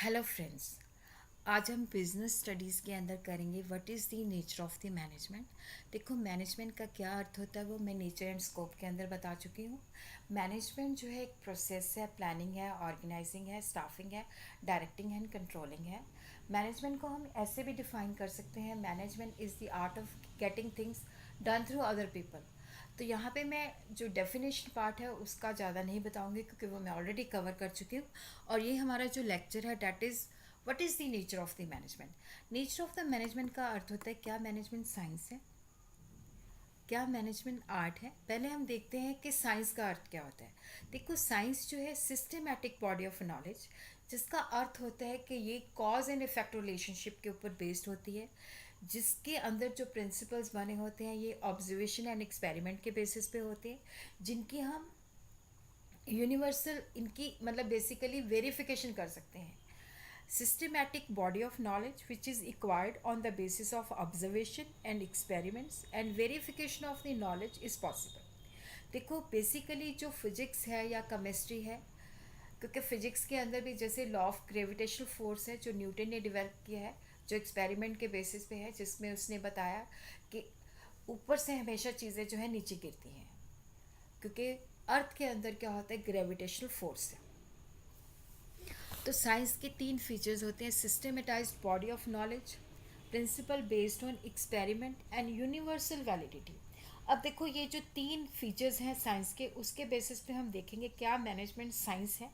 Hello friends. आज हम business studies के अंदर करेंगे what is the nature of the management. देखो, मैनेजमेंट का क्या अर्थ होता है वो मैं नेचर एंड स्कोप के अंदर बता चुकी हूँ। मैनेजमेंट जो है एक प्रोसेस है, प्लानिंग है, ऑर्गेनाइजिंग है, स्टाफिंग है, डायरेक्टिंग एंड कंट्रोलिंग है। मैनेजमेंट को हम ऐसे भी डिफाइन कर सकते हैं, management is the art of getting things done through other people. तो यहाँ पे मैं जो डेफिनेशन पार्ट है उसका ज़्यादा नहीं बताऊँगी क्योंकि वो मैं ऑलरेडी कवर कर चुकी हूँ। और ये हमारा जो लेक्चर है that is what is the nature of the management. Nature of the management का अर्थ होता है क्या मैनेजमेंट साइंस है, क्या मैनेजमेंट आर्ट है। पहले हम देखते हैं कि साइंस का अर्थ क्या होता है। देखो, साइंस जो है सिस्टमेटिक बॉडी ऑफ नॉलेज, जिसका अर्थ होता है कि ये कॉज एंड इफेक्ट रिलेशनशिप के ऊपर बेस्ड होती है, जिसके अंदर जो प्रिंसिपल्स बने होते हैं ये ऑब्जर्वेशन एंड एक्सपेरिमेंट के बेसिस पे होते हैं, जिनकी हम यूनिवर्सल इनकी मतलब बेसिकली वेरिफिकेशन कर सकते हैं। Systematic body of knowledge which is acquired on the basis of observation and experiments and verification of the knowledge is possible। देखो, बेसिकली जो फिजिक्स है या केमिस्ट्री है, क्योंकि फिजिक्स के अंदर भी जैसे लॉ ऑफ ग्रेविटेशनल फोर्स है जो न्यूटन ने डेवलप किया है, जो एक्सपेरिमेंट के बेसिस पे है, जिसमें उसने बताया कि ऊपर से हमेशा चीज़ें जो है नीचे गिरती हैं, क्योंकि अर्थ के अंदर क्या होता है, ग्रेविटेशनल फोर्स है। तो साइंस के तीन फीचर्स होते हैं, systematised body of knowledge, principle based on experiment and universal validity. अब देखो, ये जो तीन फीचर्स हैं साइंस के, उसके बेसिस पे हम देखेंगे क्या मैनेजमेंट साइंस है।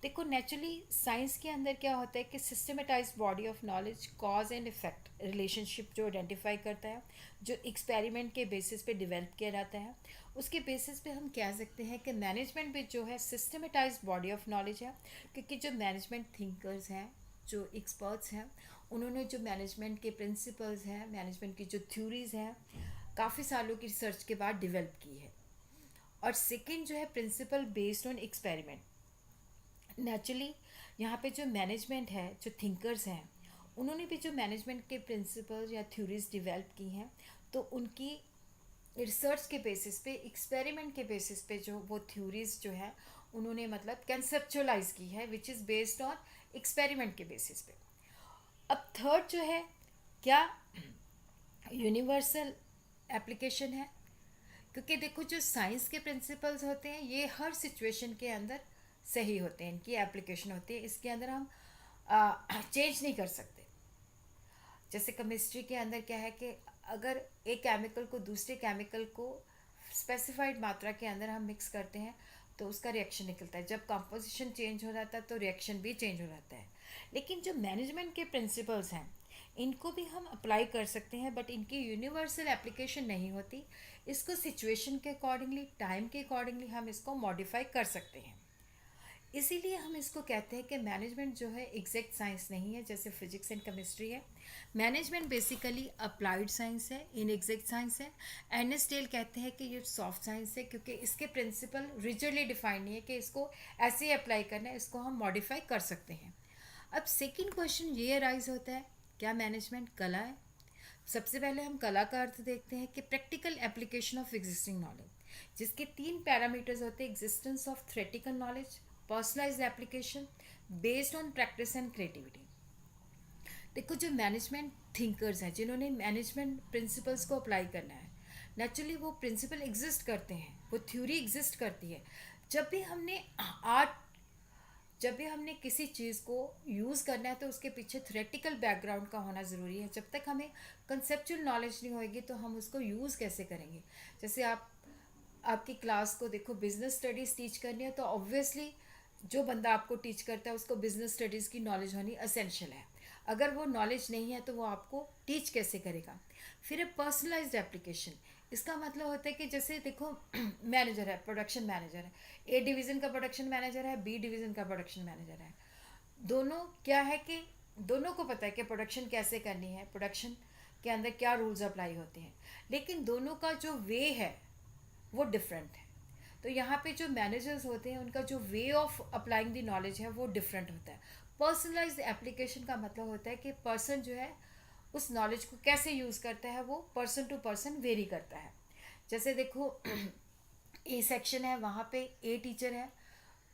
देखो, नेचुरली साइंस के अंदर क्या होता है कि systematised body of knowledge cause and effect relationship जो आइडेंटिफाई करता है, जो एक्सपेरिमेंट के बेसिस पे डेवलप किया जाता है, उसके बेसिस पे हम कह सकते हैं कि मैनेजमेंट भी जो है सिस्टमेटाइज्ड बॉडी ऑफ नॉलेज है। क्योंकि जो मैनेजमेंट थिंकर्स हैं, जो एक्सपर्ट्स हैं, उन्होंने जो मैनेजमेंट के प्रिंसिपल्स हैं, मैनेजमेंट की जो थ्योरीज हैं, काफ़ी सालों की रिसर्च के बाद डेवलप की है। और सेकेंड जो है principle based on experiment. Naturally यहाँ पे जो मैनेजमेंट है, जो थिंकर्स हैं, उन्होंने भी जो मैनेजमेंट के प्रिंसिपल्स या थ्योरीज डेवलप की हैं, तो उनकी रिसर्च के बेसिस पे, एक्सपेरिमेंट के बेसिस पे जो वो थ्योरीज जो है उन्होंने मतलब कंसेप्चुअलाइज की है, which is based on experiment के बेसिस पे। अब थर्ड जो है क्या यूनिवर्सल एप्लीकेशन है। क्योंकि देखो, जो साइंस के प्रिंसिपल्स होते हैं ये हर सिचुएशन के अंदर सही होते हैं, इनकी एप्लीकेशन होती है, इसके अंदर हम चेंज नहीं कर सकते। जैसे केमिस्ट्री के अंदर क्या है कि अगर एक केमिकल को दूसरे केमिकल को स्पेसिफाइड मात्रा के अंदर हम मिक्स करते हैं तो उसका रिएक्शन निकलता है। जब कंपोजिशन चेंज हो जाता है तो रिएक्शन भी चेंज हो जाता है। लेकिन जो मैनेजमेंट के प्रिंसिपल्स हैं इनको भी हम अप्लाई कर सकते हैं, बट इनकी यूनिवर्सल एप्लीकेशन नहीं होती। इसको सिचुएशन के अकॉर्डिंगली, टाइम के अकॉर्डिंगली हम इसको मॉडिफाई कर सकते हैं। इसीलिए हम इसको कहते हैं कि मैनेजमेंट जो है एग्जैक्ट साइंस नहीं है, जैसे फिजिक्स एंड केमिस्ट्री है। मैनेजमेंट बेसिकली अप्लाइड साइंस है, इन एग्जैक्ट साइंस है। एर्नेस्ट टेल कहते हैं कि ये सॉफ्ट साइंस है क्योंकि इसके प्रिंसिपल रिजिडली डिफाइंड नहीं है कि इसको ऐसे ही अप्लाई करना है, इसको हम मॉडिफाई कर सकते हैं। अब सेकेंड क्वेश्चन ये अराइज होता है, क्या मैनेजमेंट कला है। सबसे पहले हम कला का अर्थ देखते हैं कि practical application of existing knowledge, जिसके तीन पैरामीटर्स होते हैं, existence of theoretical knowledge, personalised application, based on practice and creativity. देखो, जो मैनेजमेंट थिंकर्स हैं जिन्होंने मैनेजमेंट प्रिंसिपल्स को अप्लाई करना है, नेचुरली वो प्रिंसिपल एग्जिस्ट करते हैं, वो थ्योरी एग्जिस्ट करती है। जब भी हमने आर्ट जब भी हमने किसी चीज़ को यूज़ करना है तो उसके पीछे थ्योरेटिकल बैकग्राउंड का होना ज़रूरी है। जब तक हमें कंसेप्चुअल नॉलेज नहीं होएगी तो हम उसको यूज़ कैसे करेंगे। जैसे आपकी क्लास को देखो, बिजनेस स्टडीज़ टीच करनी है तो ऑब्वियसली जो बंदा आपको टीच करता है उसको बिजनेस स्टडीज़ की नॉलेज होनी असेंशियल है। अगर वो नॉलेज नहीं है तो वो आपको टीच कैसे करेगा। फिर पर्सनलाइज्ड एप्लीकेशन, इसका मतलब होता है कि जैसे देखो मैनेजर है, प्रोडक्शन मैनेजर है, ए डिवीज़न का प्रोडक्शन मैनेजर है, बी डिवीज़न का प्रोडक्शन मैनेजर है। दोनों क्या है कि दोनों को पता है कि प्रोडक्शन कैसे करनी है, प्रोडक्शन के अंदर क्या रूल्स अप्लाई होते हैं, लेकिन दोनों का जो वे है वो डिफरेंट है। तो यहाँ पे जो मैनेजर्स होते हैं उनका जो way of applying the knowledge है वो डिफरेंट होता है। पर्सनलाइज्ड एप्लीकेशन का मतलब होता है कि पर्सन जो है उस नॉलेज को कैसे यूज़ करता है वो पर्सन टू पर्सन वेरी करता है। जैसे देखो ए सेक्शन है, वहाँ पे ए टीचर है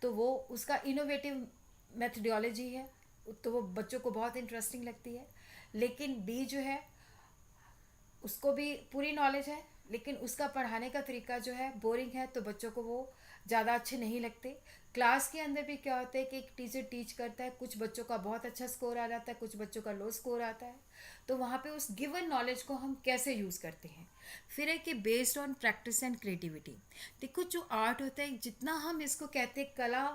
तो वो उसका इनोवेटिव मेथडोलॉजी है, तो वो बच्चों को बहुत इंटरेस्टिंग लगती है। लेकिन बी जो है उसको भी पूरी नॉलेज है, लेकिन उसका पढ़ाने का तरीका जो है बोरिंग है, तो बच्चों को वो ज़्यादा अच्छे नहीं लगते। क्लास के अंदर भी क्या होता है कि एक टीचर टीच करता है, कुछ बच्चों का बहुत अच्छा स्कोर आ जाता है, कुछ बच्चों का लो स्कोर आता है। तो वहाँ पे उस गिवन नॉलेज को हम कैसे यूज़ करते हैं। फिर है कि based on practice and creativity. देखो जो आर्ट होता है, जितना हम इसको कहते हैं कला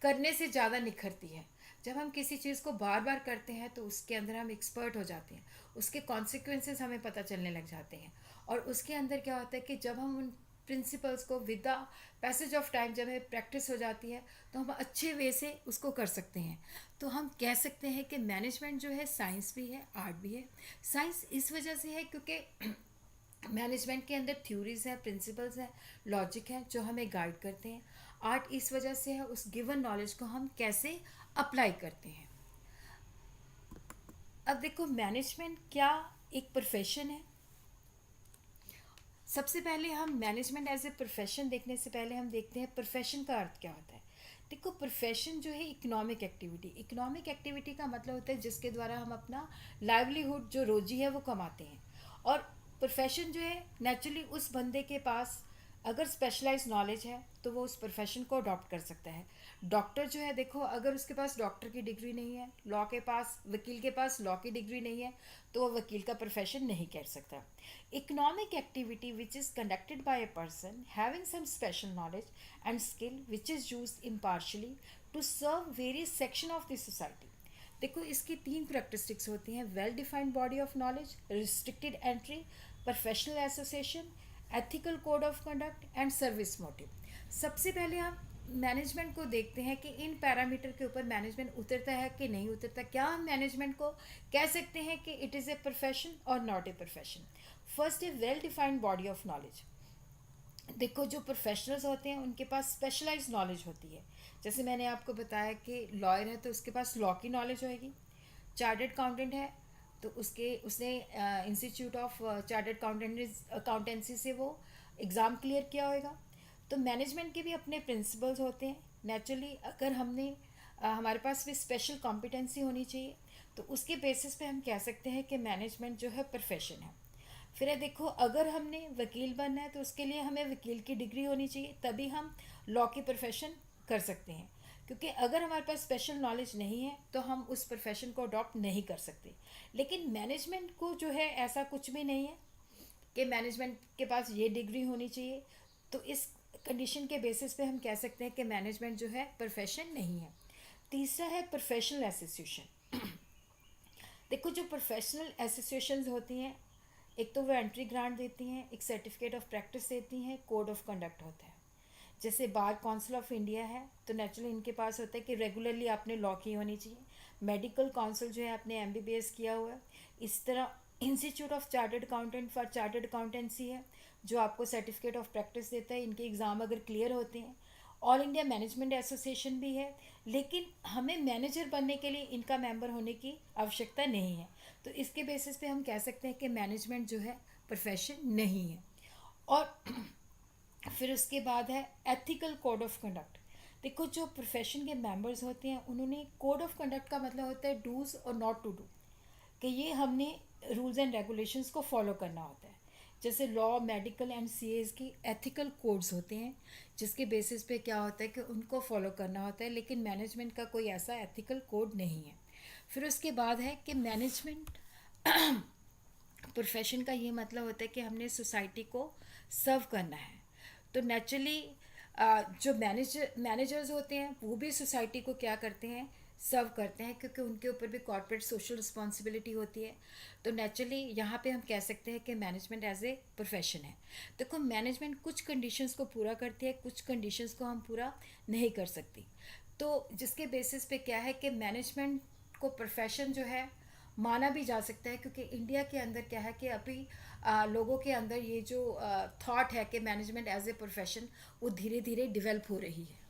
करने से ज़्यादा निखरती है। जब हम किसी चीज़ को बार बार करते हैं तो उसके अंदर हम एक्सपर्ट हो जाते हैं, उसके कॉन्सिक्वेंसेस हमें पता चलने लग जाते हैं। और उसके अंदर क्या होता है कि जब हम उन प्रिंसिपल्स को with the passage of time जब हमें प्रैक्टिस हो जाती है, तो हम अच्छे वे से उसको कर सकते हैं। तो हम कह सकते हैं कि मैनेजमेंट जो है साइंस भी है, आर्ट भी है। साइंस इस वजह से है क्योंकि मैनेजमेंट के अंदर थ्योरीज है, प्रिंसिपल्स है, लॉजिक है जो हमें गाइड करते हैं। आर्ट इस वजह से है उस गिवन नॉलेज को हम कैसे अप्लाई करते हैं। अब देखो मैनेजमेंट क्या एक प्रोफेशन है। सबसे पहले हम मैनेजमेंट एज ए प्रोफेशन देखने से पहले हम देखते हैं प्रोफेशन का अर्थ क्या होता है। देखो प्रोफेशन जो है इकोनॉमिक एक्टिविटी, इकोनॉमिक एक्टिविटी का मतलब होता है जिसके द्वारा हम अपना लाइवलीहुड जो रोजी है वो कमाते हैं। और प्रोफेशन जो है नेचुरली उस बंदे के पास अगर स्पेशलाइज नॉलेज है तो वो उस प्रोफेशन को अडॉप्ट कर सकता है। डॉक्टर जो है देखो, अगर उसके पास डॉक्टर की डिग्री नहीं है, लॉ के पास वकील के पास लॉ की डिग्री नहीं है, तो वो वकील का प्रोफेशन नहीं कर सकता। Economic activity which is conducted by a person having some special knowledge and skill which is used impartially to serve various section of the society. देखो इसकी तीन करेक्टरिस्टिक्स होती हैं: well defined body of knowledge, restricted entry, professional association, ethical code of conduct and service motive. सबसे पहले हम management को देखते हैं कि इन पैरामीटर के ऊपर मैनेजमेंट उतरता है कि नहीं उतरता। क्या हम मैनेजमेंट को कह सकते हैं कि इट इज़ ए प्रोफेशन और not a profession. First A well defined body of knowledge. देखो जो प्रोफेशनल्स होते हैं उनके पास स्पेशलाइज्ड नॉलेज होती है। जैसे मैंने आपको बताया कि लॉयर है तो उसके पास लॉ की नॉलेज होएगी, चार्टर्ड अकाउंटेंट है तो उसने इंस्टीट्यूट ऑफ चार्टर्ड अकाउंटेंसी से वो एग्ज़ाम क्लियर किया होगा। तो मैनेजमेंट के भी अपने प्रिंसिपल्स होते हैं। नेचुरली अगर हमारे पास भी स्पेशल कॉम्पिटेंसी होनी चाहिए, तो उसके बेसिस पे हम कह सकते हैं कि मैनेजमेंट जो है प्रोफेशन है। फिर है देखो, अगर हमने वकील बनना है तो उसके लिए हमें वकील की डिग्री होनी चाहिए, तभी हम लॉ की प्रोफेशन कर सकते हैं। क्योंकि अगर हमारे पास स्पेशल नॉलेज नहीं है तो हम उस प्रोफेशन को अडॉप्ट नहीं कर सकते। लेकिन मैनेजमेंट को जो है ऐसा कुछ भी नहीं है कि मैनेजमेंट के पास ये डिग्री होनी चाहिए। तो इस कंडीशन के बेसिस पे हम कह सकते हैं कि मैनेजमेंट जो है प्रोफेशन नहीं है। तीसरा है प्रोफेशनल एसोसिएशन। देखो जो प्रोफेशनल एसोसिएशंस होती हैं, एक तो वो एंट्री ग्रांट देती हैं, एक सर्टिफिकेट ऑफ प्रैक्टिस देती हैं, कोड ऑफ कंडक्ट होता है। जैसे बार काउंसिल ऑफ इंडिया है तो नेचुरली इनके पास होता है कि रेगुलरली आपने लॉ की होनी चाहिए। मेडिकल काउंसिल जो है आपने एमबीबीएस किया हुआ है। इस तरह institute of chartered accountant for chartered accountancy है जो आपको सर्टिफिकेट ऑफ प्रैक्टिस देता है। इनके एग्ज़ाम अगर क्लियर होते हैं। ऑल इंडिया मैनेजमेंट एसोसिएशन भी है, लेकिन हमें मैनेजर बनने के लिए इनका मेंबर होने की आवश्यकता नहीं है। तो इसके बेसिस पे हम कह सकते हैं कि मैनेजमेंट जो है प्रोफेशन नहीं है। और फिर उसके बाद है एथिकल कोड ऑफ कंडक्ट। देखो जो प्रोफेशन के मेंबर्स होते हैं उन्होंने कोड ऑफ कंडक्ट का मतलब होता है डूज और नॉट टू डू, कि ये हमने रूल्स एंड रेगुलेशंस को फॉलो करना होता है। जैसे लॉ, मेडिकल एंड सीएस की एथिकल कोड्स होते हैं जिसके बेसिस पे क्या होता है कि उनको फॉलो करना होता है, लेकिन मैनेजमेंट का कोई ऐसा एथिकल कोड नहीं है। फिर उसके बाद है कि मैनेजमेंट प्रोफेशन का ये मतलब होता है कि हमने सोसाइटी को सर्व करना है। तो नेचुरली जो मैनेजर्स होते हैं वो भी सोसाइटी को क्या करते हैं, सर्व करते हैं, क्योंकि उनके ऊपर भी कॉर्पोरेट सोशल रिस्पॉन्सिबिलिटी होती है। तो नेचुरली यहाँ पे हम कह सकते हैं कि मैनेजमेंट एज ए प्रोफेशन है। देखो मैनेजमेंट कुछ कंडीशंस को पूरा करती है, कुछ कंडीशंस को हम पूरा नहीं कर सकती। तो जिसके बेसिस पे क्या है कि मैनेजमेंट को प्रोफेशन जो है माना भी जा सकता है, क्योंकि इंडिया के अंदर क्या है कि अभी लोगों के अंदर ये जो थॉट है कि मैनेजमेंट एज ए प्रोफेशन वो धीरे धीरे डेवलप हो रही है।